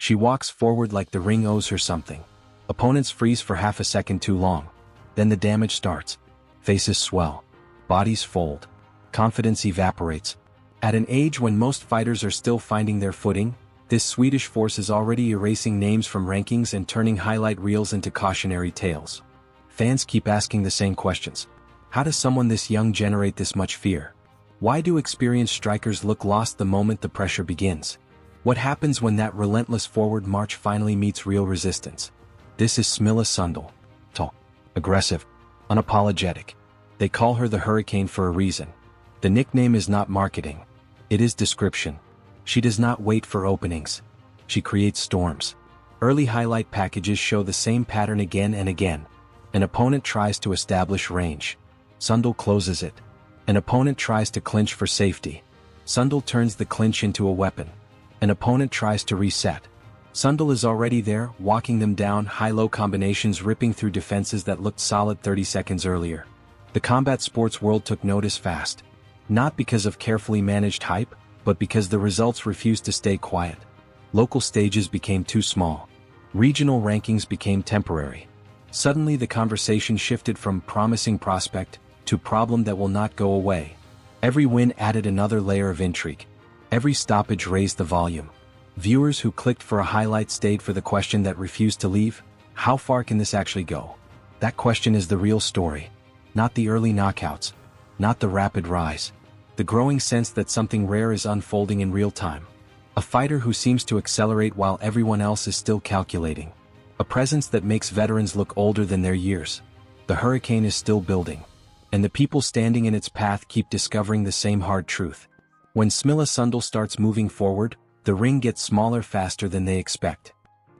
She walks forward like the ring owes her something. Opponents freeze for half a second too long. Then the damage starts. Faces swell. Bodies fold. Confidence evaporates. At an age when most fighters are still finding their footing, this Swedish force is already erasing names from rankings and turning highlight reels into cautionary tales. Fans keep asking the same questions. How does someone this young generate this much fear? Why do experienced strikers look lost the moment the pressure begins? What happens when that relentless forward march finally meets real resistance? This is Smilla Sundell. Tall, aggressive, unapologetic. They call her the Hurricane for a reason. The nickname is not marketing. It is description. She does not wait for openings. She creates storms. Early highlight packages show the same pattern again and again. An opponent tries to establish range. Sundell closes it. An opponent tries to clinch for safety. Sundell turns the clinch into a weapon. An opponent tries to reset. Sundell is already there, walking them down, high-low combinations ripping through defenses that looked solid 30 seconds earlier. The combat sports world took notice fast. Not because of carefully managed hype, but because the results refused to stay quiet. Local stages became too small. Regional rankings became temporary. Suddenly the conversation shifted from promising prospect to problem that will not go away. Every win added another layer of intrigue. Every stoppage raised the volume. Viewers who clicked for a highlight stayed for the question that refused to leave: how far can this actually go? That question is the real story. Not the early knockouts. Not the rapid rise. The growing sense that something rare is unfolding in real time. A fighter who seems to accelerate while everyone else is still calculating. A presence that makes veterans look older than their years. The Hurricane is still building. And the people standing in its path keep discovering the same hard truth. When Smilla Sundell starts moving forward, the ring gets smaller faster than they expect.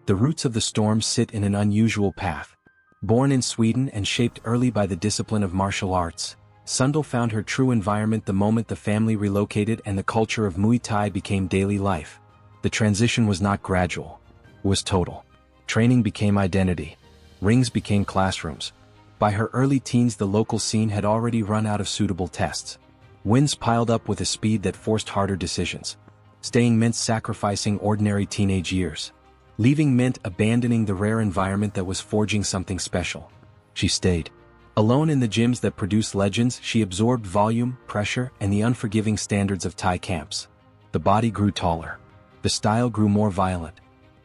The roots of the storm sit in an unusual path. Born in Sweden and shaped early by the discipline of martial arts, Sundell found her true environment the moment the family relocated and the culture of Muay Thai became daily life. The transition was not gradual. It was total. Training became identity. Rings became classrooms. By her early teens, the local scene had already run out of suitable tests. Wins piled up with a speed that forced harder decisions. Staying meant sacrificing ordinary teenage years. Leaving meant abandoning the rare environment that was forging something special. She stayed. Alone in the gyms that produce legends, she absorbed volume, pressure, and the unforgiving standards of Thai camps. The body grew taller. The style grew more violent.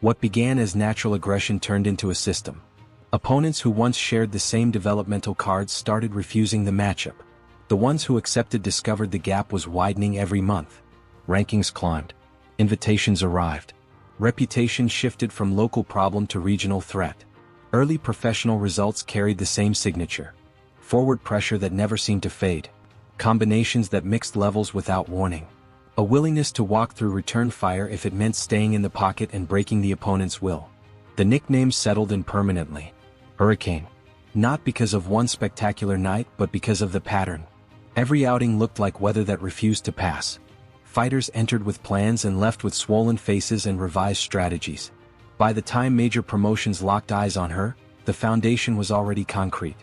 What began as natural aggression turned into a system. Opponents who once shared the same developmental cards started refusing the matchup. The ones who accepted discovered the gap was widening every month. Rankings climbed. Invitations arrived. Reputation shifted from local problem to regional threat. Early professional results carried the same signature. Forward pressure that never seemed to fade. Combinations that mixed levels without warning. A willingness to walk through return fire if it meant staying in the pocket and breaking the opponent's will. The nickname settled in permanently. Hurricane. Not because of one spectacular night, but because of the pattern. Every outing looked like weather that refused to pass. Fighters entered with plans and left with swollen faces and revised strategies. By the time major promotions locked eyes on her, the foundation was already concrete.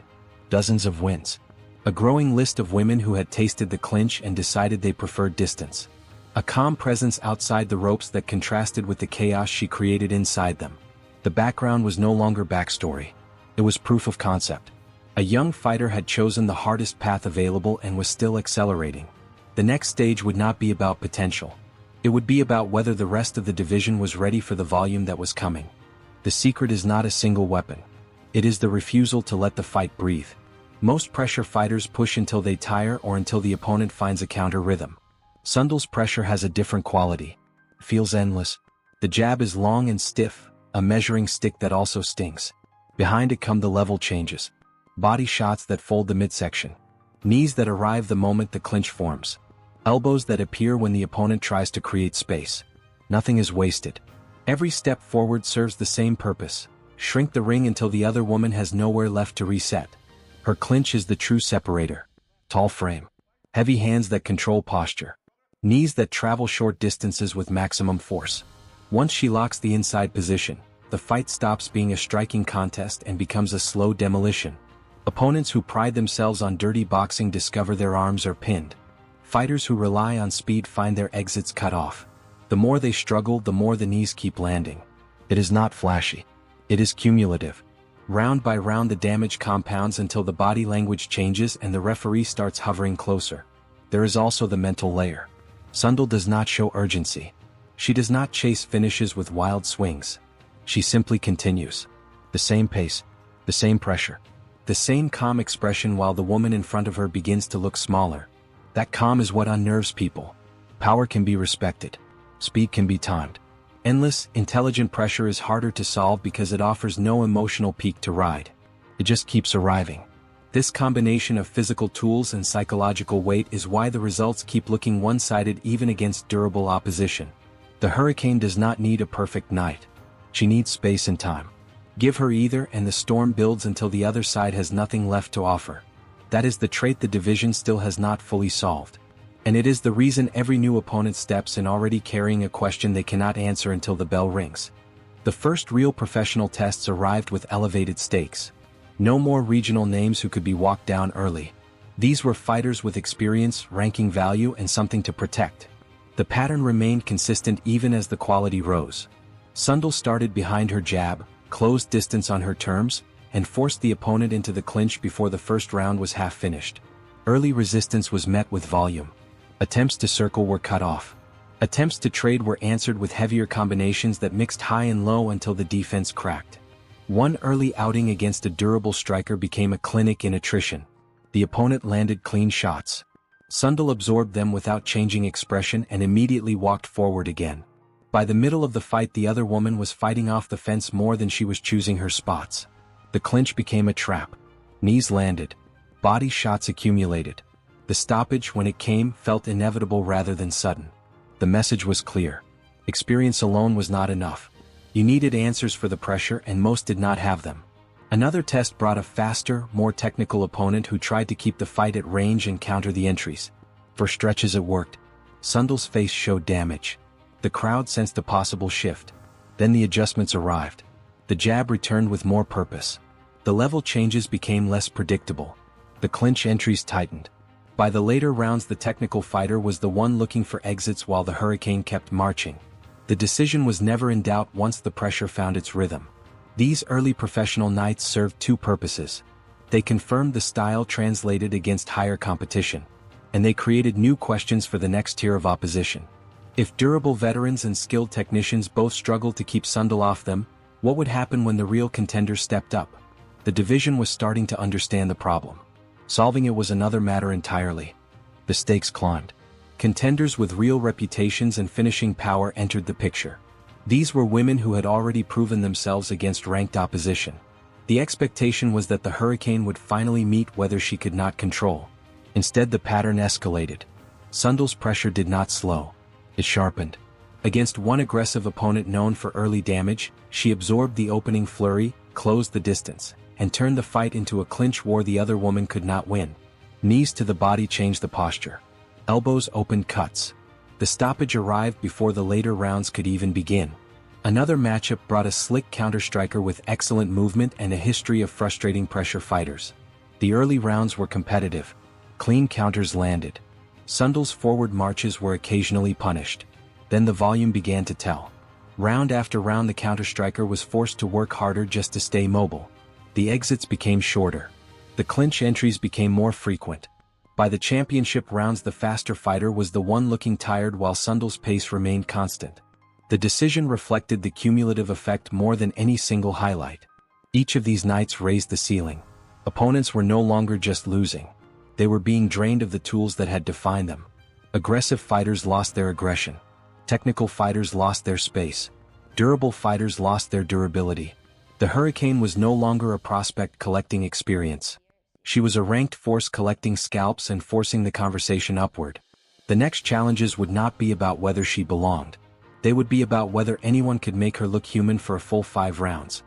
Dozens of wins. A growing list of women who had tasted the clinch and decided they preferred distance. A calm presence outside the ropes that contrasted with the chaos she created inside them. The background was no longer backstory. It was proof of concept. A young fighter had chosen the hardest path available and was still accelerating. The next stage would not be about potential. It would be about whether the rest of the division was ready for the volume that was coming. The secret is not a single weapon. It is the refusal to let the fight breathe. Most pressure fighters push until they tire or until the opponent finds a counter rhythm. Sundell's pressure has a different quality. It feels endless. The jab is long and stiff, a measuring stick that also stings. Behind it come the level changes. Body shots that fold the midsection. Knees that arrive the moment the clinch forms. Elbows that appear when the opponent tries to create space. Nothing is wasted. Every step forward serves the same purpose: shrink the ring until the other woman has nowhere left to reset. Her clinch is the true separator. Tall frame. Heavy hands that control posture. Knees that travel short distances with maximum force. Once she locks the inside position, the fight stops being a striking contest and becomes a slow demolition. Opponents who pride themselves on dirty boxing discover their arms are pinned. Fighters who rely on speed find their exits cut off. The more they struggle, the more the knees keep landing. It is not flashy. It is cumulative. Round by round the damage compounds until the body language changes and the referee starts hovering closer. There is also the mental layer. Sundell does not show urgency. She does not chase finishes with wild swings. She simply continues. The same pace, the same pressure, the same calm expression while the woman in front of her begins to look smaller. That calm is what unnerves people. Power can be respected. Speed can be timed. Endless, intelligent pressure is harder to solve because it offers no emotional peak to ride. It just keeps arriving. This combination of physical tools and psychological weight is why the results keep looking one-sided even against durable opposition. The Hurricane does not need a perfect night. She needs space and time. Give her either and the storm builds until the other side has nothing left to offer. That is the trait the division still has not fully solved. And it is the reason every new opponent steps in already carrying a question they cannot answer until the bell rings. The first real professional tests arrived with elevated stakes. No more regional names who could be walked down early. These were fighters with experience, ranking value, and something to protect. The pattern remained consistent even as the quality rose. Sundell started behind her jab, closed distance on her terms, and forced the opponent into the clinch before the first round was half finished. Early resistance was met with volume. Attempts to circle were cut off. Attempts to trade were answered with heavier combinations that mixed high and low until the defense cracked. One early outing against a durable striker became a clinic in attrition. The opponent landed clean shots. Sundell absorbed them without changing expression and immediately walked forward again. By the middle of the fight the other woman was fighting off the fence more than she was choosing her spots. The clinch became a trap. Knees landed. Body shots accumulated. The stoppage, when it came, felt inevitable rather than sudden. The message was clear. Experience alone was not enough. You needed answers for the pressure and most did not have them. Another test brought a faster, more technical opponent who tried to keep the fight at range and counter the entries. For stretches it worked. Sundell's face showed damage. The crowd sensed a possible shift. Then the adjustments arrived. The jab returned with more purpose. The level changes became less predictable. The clinch entries tightened. By the later rounds the technical fighter was the one looking for exits while the Hurricane kept marching. The decision was never in doubt once the pressure found its rhythm. These early professional nights served two purposes. They confirmed the style translated against higher competition. And they created new questions for the next tier of opposition. If durable veterans and skilled technicians both struggled to keep Sundell off them, what would happen when the real contender stepped up? The division was starting to understand the problem. Solving it was another matter entirely. The stakes climbed. Contenders with real reputations and finishing power entered the picture. These were women who had already proven themselves against ranked opposition. The expectation was that the Hurricane would finally meet whether she could not control. Instead the pattern escalated. Sundell's pressure did not slow. It sharpened. Against one aggressive opponent known for early damage, she absorbed the opening flurry, closed the distance, and turned the fight into a clinch war the other woman could not win. Knees to the body changed the posture. Elbows opened cuts. The stoppage arrived before the later rounds could even begin. Another matchup brought a slick counter-striker with excellent movement and a history of frustrating pressure fighters. The early rounds were competitive. Clean counters landed. Sundell's forward marches were occasionally punished. Then the volume began to tell. Round after round the counter-striker was forced to work harder just to stay mobile. The exits became shorter. The clinch entries became more frequent. By the championship rounds the faster fighter was the one looking tired while Sundell's pace remained constant. The decision reflected the cumulative effect more than any single highlight. Each of these nights raised the ceiling. Opponents were no longer just losing. They were being drained of the tools that had defined them. Aggressive fighters lost their aggression. Technical fighters lost their space. Durable fighters lost their durability. The Hurricane was no longer a prospect collecting experience. She was a ranked force collecting scalps and forcing the conversation upward. The next challenges would not be about whether she belonged. They would be about whether anyone could make her look human for a full 5 rounds.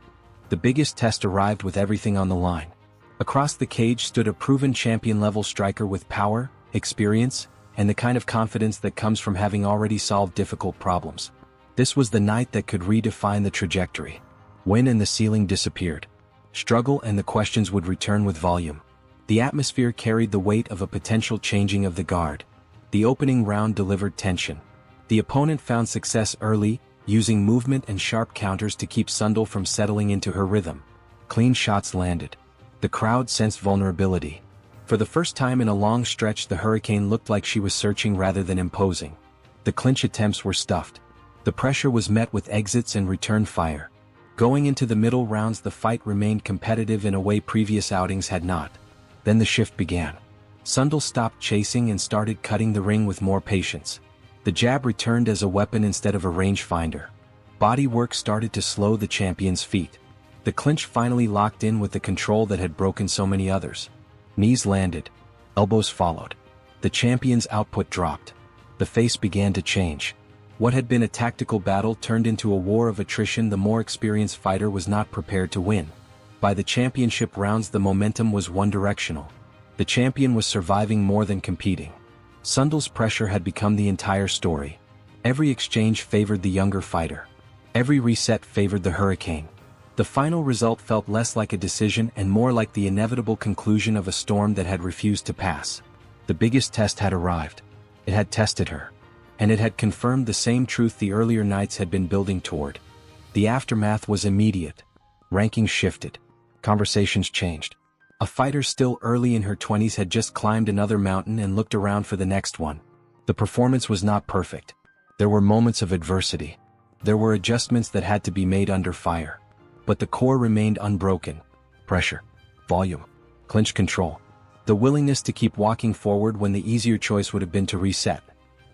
The biggest test arrived with everything on the line. Across the cage stood a proven champion-level striker with power, experience, and the kind of confidence that comes from having already solved difficult problems. This was the night that could redefine the trajectory. Win and the ceiling disappeared. Struggle and the questions would return with volume. The atmosphere carried the weight of a potential changing of the guard. The opening round delivered tension. The opponent found success early, using movement and sharp counters to keep Sundell from settling into her rhythm. Clean shots landed. The crowd sensed vulnerability. For the first time in a long stretch, the Hurricane looked like she was searching rather than imposing. The clinch attempts were stuffed. The pressure was met with exits and return fire. Going into the middle rounds, the fight remained competitive in a way previous outings had not. Then the shift began. Sundell stopped chasing and started cutting the ring with more patience. The jab returned as a weapon instead of a rangefinder. Body work started to slow the champion's feet. The clinch finally locked in with the control that had broken so many others. Knees landed. Elbows followed. The champion's output dropped. The face began to change. What had been a tactical battle turned into a war of attrition. The more experienced fighter was not prepared to win. By the championship rounds, the momentum was one-directional. The champion was surviving more than competing. Sundell's pressure had become the entire story. Every exchange favored the younger fighter. Every reset favored the Hurricane. The final result felt less like a decision and more like the inevitable conclusion of a storm that had refused to pass. The biggest test had arrived. It had tested her. And it had confirmed the same truth the earlier nights had been building toward. The aftermath was immediate. Rankings shifted. Conversations changed. A fighter still early in her 20s had just climbed another mountain and looked around for the next one. The performance was not perfect. There were moments of adversity. There were adjustments that had to be made under fire. But the core remained unbroken. Pressure, volume, clinch control. The willingness to keep walking forward when the easier choice would have been to reset.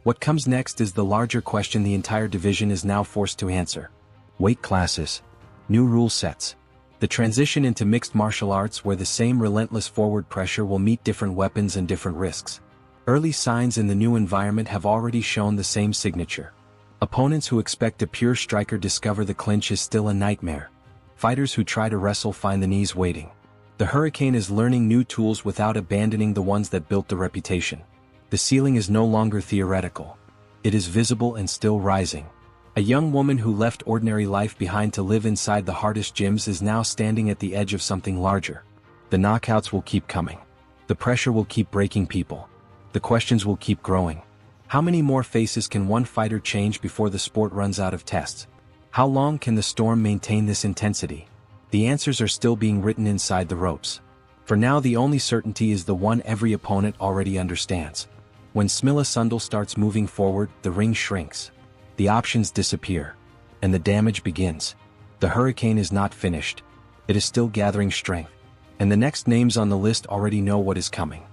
What comes next is the larger question the entire division is now forced to answer. Weight classes. New rule sets. The transition into mixed martial arts where the same relentless forward pressure will meet different weapons and different risks. Early signs in the new environment have already shown the same signature. Opponents who expect a pure striker discover the clinch is still a nightmare. Fighters who try to wrestle find the knees waiting. The Hurricane is learning new tools without abandoning the ones that built the reputation. The ceiling is no longer theoretical. It is visible and still rising. A young woman who left ordinary life behind to live inside the hardest gyms is now standing at the edge of something larger. The knockouts will keep coming. The pressure will keep breaking people. The questions will keep growing. How many more faces can one fighter change before the sport runs out of tests? How long can the storm maintain this intensity? The answers are still being written inside the ropes. For now, the only certainty is the one every opponent already understands. When Smilla Sundell starts moving forward, the ring shrinks. The options disappear. And the damage begins. The Hurricane is not finished. It is still gathering strength. And the next names on the list already know what is coming.